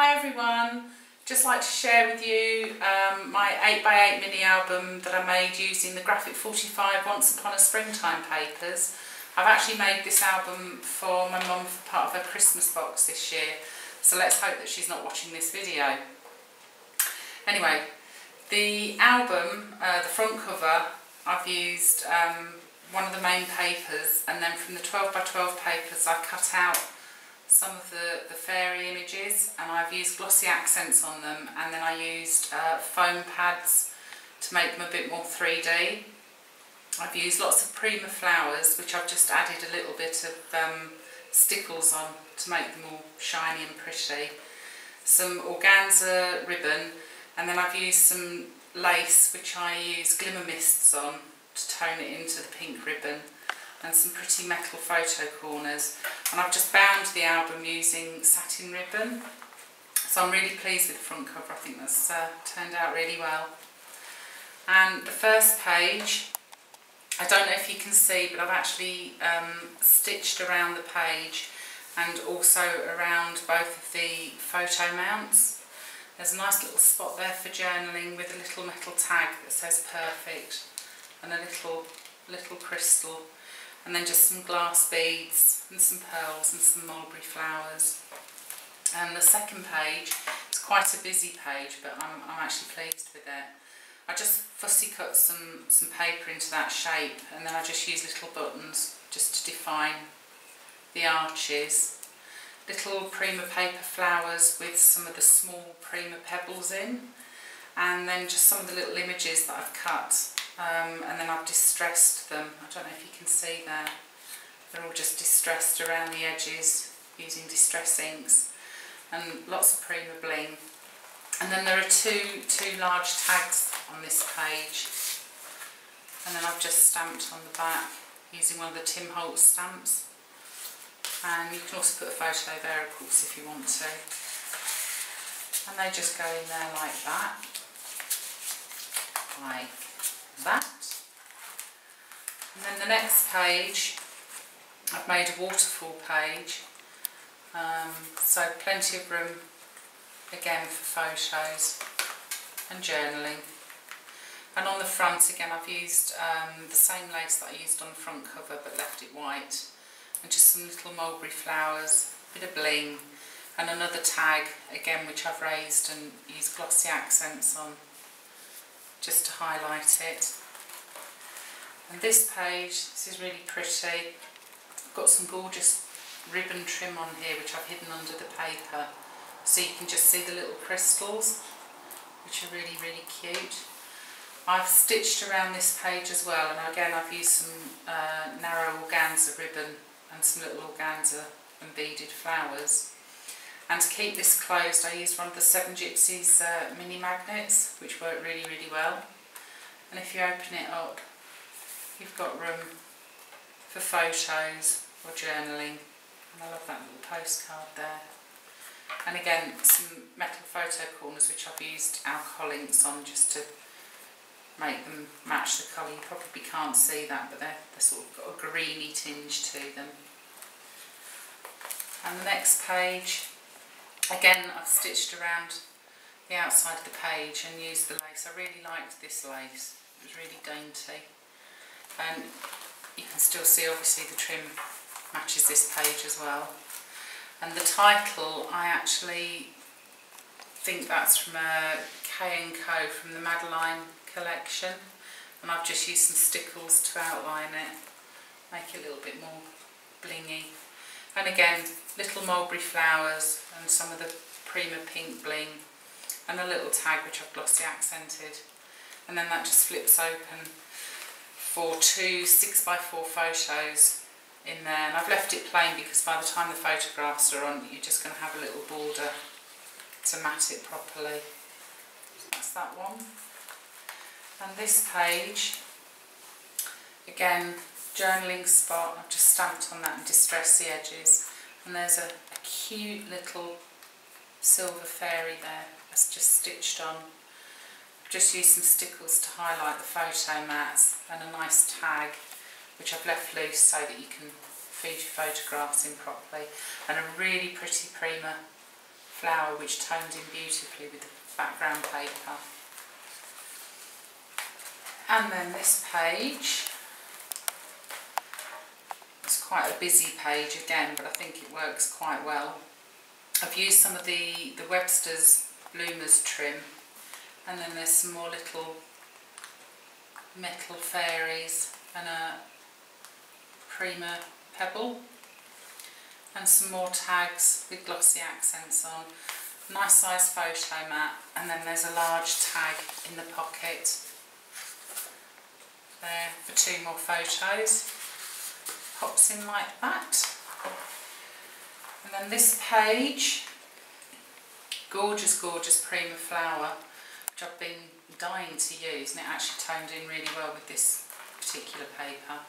Hi everyone, just like to share with you my 8x8 mini album that I made using the Graphic 45 Once Upon a Springtime papers. I've actually made this album for my mum for part of her Christmas box this year, so let's hope that she's not watching this video. Anyway, the album, the front cover, I've used one of the main papers, and then from the 12x12 papers I cut out some of the fairy images, and I've used glossy accents on them, and then I used foam pads to make them a bit more 3D. I've used lots of Prima flowers, which I've just added a little bit of stickles on to make them all shiny and pretty. Some organza ribbon, and then I've used some lace which I use glimmer mists on to tone it into the pink ribbon, and some pretty metal photo corners, and I've just bound the album using satin ribbon, so I'm really pleased with the front cover. I think that's turned out really well. And the first page, I don't know if you can see, but I've actually stitched around the page and also around both of the photo mounts. There's a nice little spot there for journaling with a little metal tag that says perfect, and a little crystal, and then just some glass beads and some pearls and some mulberry flowers. And the second page is quite a busy page, but I'm actually pleased with it. I just fussy cut some paper into that shape, and then I just use little buttons just to define the arches. Little Prima paper flowers with some of the small Prima pebbles in, and then just some of the little images that I've cut. And then I've distressed them. I don't know if you can see there. They're all just distressed around the edges using distress inks, and lots of Prima bling. And then there are two large tags on this page, and then I've just stamped on the back using one of the Tim Holtz stamps. And you can also put a photo there, of course, if you want to. And they just go in there like that. Like that. And then the next page, I've made a waterfall page, so plenty of room again for photos and journaling. And on the front again I've used the same lace that I used on the front cover but left it white, and just some little mulberry flowers, a bit of bling, and another tag again which I've raised and used glossy accents on just to highlight it. And this page, this is really pretty. I've got some gorgeous ribbon trim on here which I've hidden under the paper, so you can just see the little crystals, which are really, really cute. I've stitched around this page as well, and again I've used some narrow organza ribbon and some little organza and beaded flowers. And to keep this closed I used one of the Seven Gypsies mini magnets, which work really, really well. And if you open it up, you've got room for photos or journaling. And I love that little postcard there. And again, some metal photo corners which I've used alcohol inks on just to make them match the colour. You probably can't see that, but they're sort of got a greeny tinge to them. And the next page, again I've stitched around the outside of the page and used the lace. I really liked this lace, it was really dainty. And you can still see obviously the trim matches this page as well. And the title, I actually think that's from a K&Co from the Madeline collection, and I've just used some stickles to outline it, make it a little bit more blingy. And again, little mulberry flowers and some of the Prima pink bling, and a little tag which I've glossy accented. And then that just flips open for two 6x4 photos in there. And I've left it plain because by the time the photographs are on, you're just going to have a little border to mat it properly. So that's that one. And this page, again, journaling spot. I've just stamped on that and distressed the edges. And there's a cute little silver fairy there that's just stitched on. I've just used some stickles to highlight the photo mats, and a nice tag which I've left loose so that you can feed your photographs in properly. And a really pretty Prima flower which toned in beautifully with the background paper. And then this page, it's quite a busy page again, but I think it works quite well. I've used some of the Webster's Bloomers trim, and then there's some more little metal fairies and a Prima pebble, and some more tags with glossy accents on. Nice size photo mat, and then there's a large tag in the pocket there for 2 more photos. Pops in like that. And then this page, gorgeous, gorgeous Prima flower, which I've been dying to use, and it actually toned in really well with this particular paper.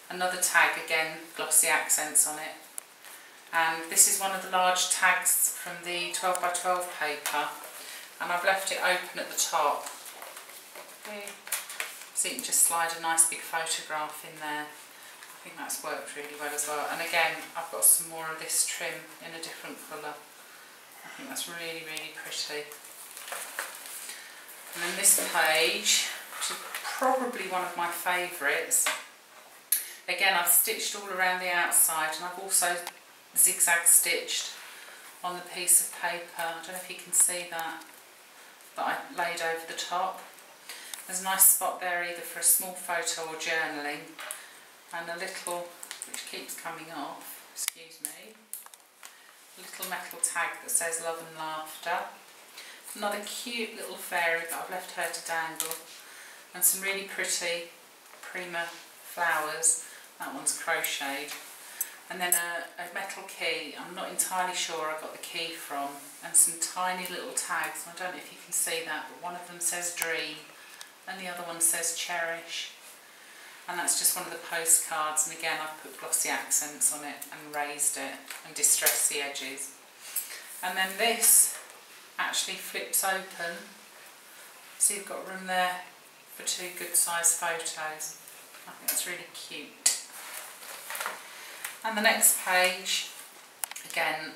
Another tag again, glossy accents on it. And this is one of the large tags from the 12x12 paper, and I've left it open at the top. So you can just slide a nice big photograph in there. I think that's worked really well as well. And again, I've got some more of this trim in a different colour. I think that's really, really pretty. And then this page, which is probably one of my favourites. Again, I've stitched all around the outside, and I've also zigzag stitched on the piece of paper. I don't know if you can see that I laid over the top. There's a nice spot there either for a small photo or journaling, and a little, which keeps coming off, excuse me, a little metal tag that says love and laughter. Another cute little fairy that I've left her to dangle, and some really pretty Prima flowers. That one's crocheted. And then a metal key, I'm not entirely sure I got the key from, and some tiny little tags. I don't know if you can see that, but one of them says dream and the other one says cherish. And that's just one of the postcards, and again I've put glossy accents on it and raised it and distressed the edges. And then this actually flips open, so you've got room there for 2 good sized photos. I think that's really cute. And the next page, again,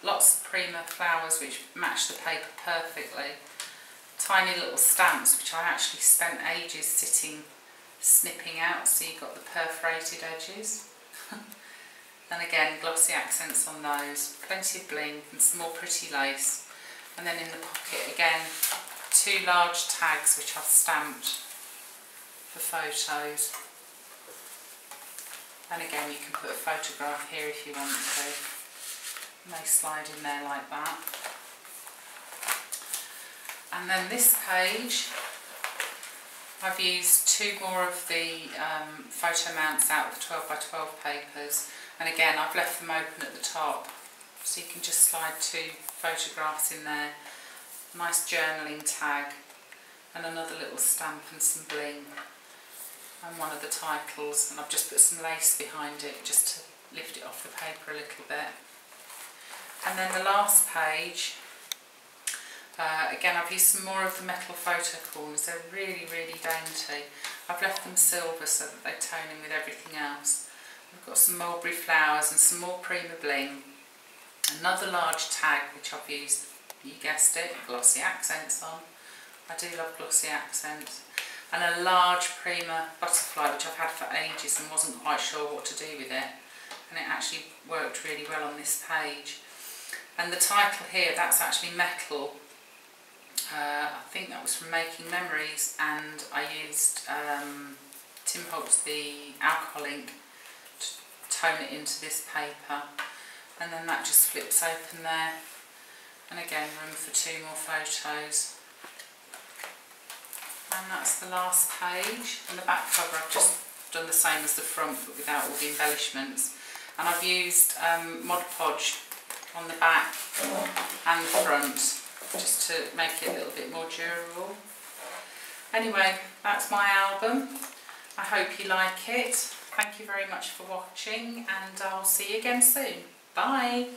lots of Prima flowers which match the paper perfectly. Tiny little stamps which I actually spent ages sitting snipping out, so you've got the perforated edges. And again, glossy accents on those, plenty of bling and some more pretty lace. And then in the pocket again, 2 large tags which I've stamped for photos. And again, you can put a photograph here if you want to. And they slide in there like that. And then this page, I've used 2 more of the photo mounts out of the 12x12 papers. And again, I've left them open at the top, so you can just slide 2 photographs in there. Nice journaling tag, and another little stamp and some bling. And one of the titles, and I've just put some lace behind it just to lift it off the paper a little bit. And then the last page, again I've used some more of the metal photo corners. They're really, really dainty. I've left them silver so that they tone in with everything else. I've got some mulberry flowers and some more Prima bling. Another large tag which I've used, you guessed it, glossy accents on. I do love glossy accents. And a large Prima butterfly which I've had for ages and wasn't quite sure what to do with it, and it actually worked really well on this page. And the title here, that's actually metal. I think that was from Making Memories, and I used Tim Holtz, the alcohol ink, to tone it into this paper, and then that just flips open there, and again room for 2 more photos. And that's the last page. And the back cover I've just done the same as the front but without all the embellishments. And I've used Mod Podge on the back and the front just to make it a little bit more durable. Anyway, that's my album. I hope you like it. Thank you very much for watching, and I'll see you again soon. Bye!